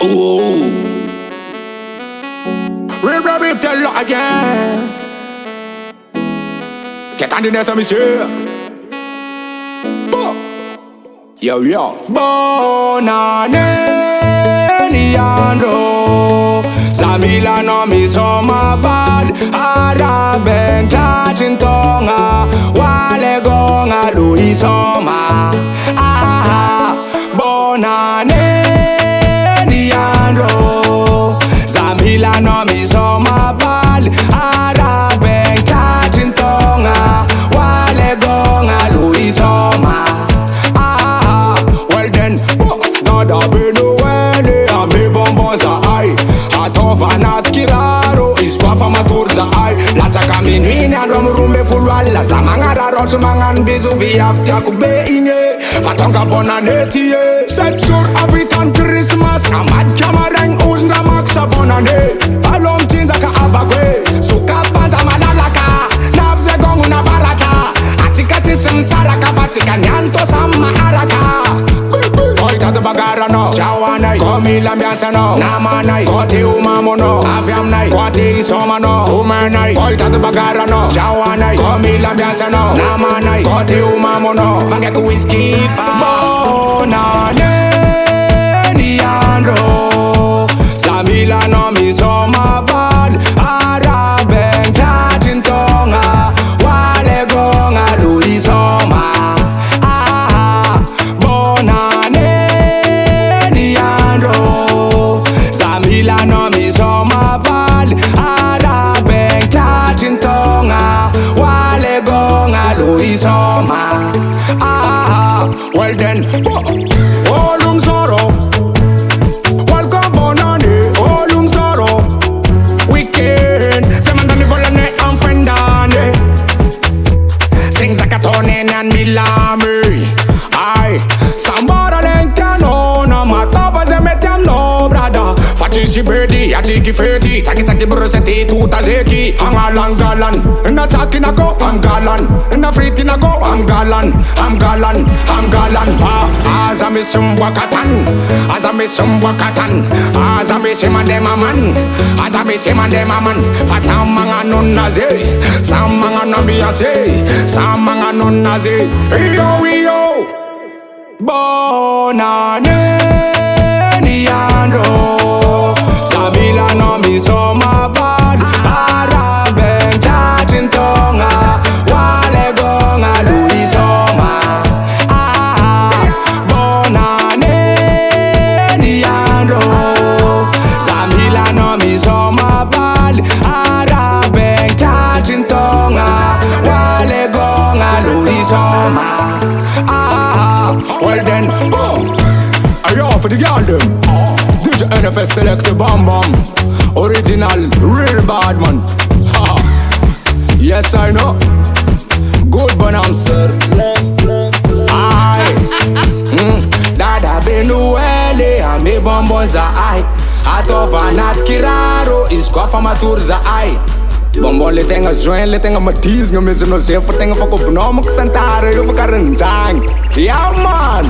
Ooh. Biby Telo Loha again. Qu'attendez ça, monsieur? Yo, yo. Bonne année, Niandro. Samila no mi soma bad. Araben tachintonga. Wale gonga lui soma. Ah, bonne année, Niandro. Samila no mi soma bad. Araben tachintonga. Wale gonga lui soma. Da beno wene a me bonbon za ai. Ato fanat kiraro ispa fama tur za ai. Latsa kaminwini androm rumbe fulwala. Zamangara rots mangan bizu viaftia kube inge. Fatonga bonne année tie. Set sur African Christmas. Amad kamareng uzna maksa bonne année. Along tinza ka avakwe. Suka banza malalaka. Navze gongu na barata. Atikati simsaraka fatika nyanto sama araka. Oita de bagara no, chawanai, komi lambiansa no, namanai, kote umamo no, afiamnai, kote isoma no, fumanai. Oita de bagara no, chawanai, komi lambiansa no, namanai, kote umamo no, baget whiskey fa. Bonne année, Niandro. Samila no mi soma bad. Araben tachintonga. Wale gonga lui soma. No mi soma bad. Araben tachintonga. Wale gonga lui soma. Well then, olum sorrow. Welcome bonne année, olum sorrow. Weekend, se mandani volane en fin d'année. Sing zakatonen and milami. Ay, sambara lenkano na matava ze metem no brada. Faci birdi, atiki ferdi, taki broseti, tuta zeki. I'm galan, na taki nako, I'm galan, na friti nako, I'm galan, I'm galan, I'm galan fa. Azami sumbwakatan, azami sumbwakatan, azami semande maman, azami semande maman. Fa samanga non naze, samanga nambiase, samanga non naze. Yo, bonne année, Niandro. Samila no mi soma bad. Araben tachintonga. Wale gonga lui soma. Bonne année, Niandro. Samila no mi soma bad. Araben tachintonga. Wale gonga lui soma. Well then, ayo for the girl them. DJ NFS select the bam bam. Original, real bad man. Ha. Yes I know. Good bonams. Aye. Dada benuele a me bonbon za ai. Atova nat kiraro iskwa fama tur za ai. Bonbon le tenga join le tenga matiz nga mese no se fa tenga fa ko pnoma ko tantare yo fa karanjang. Yeah man.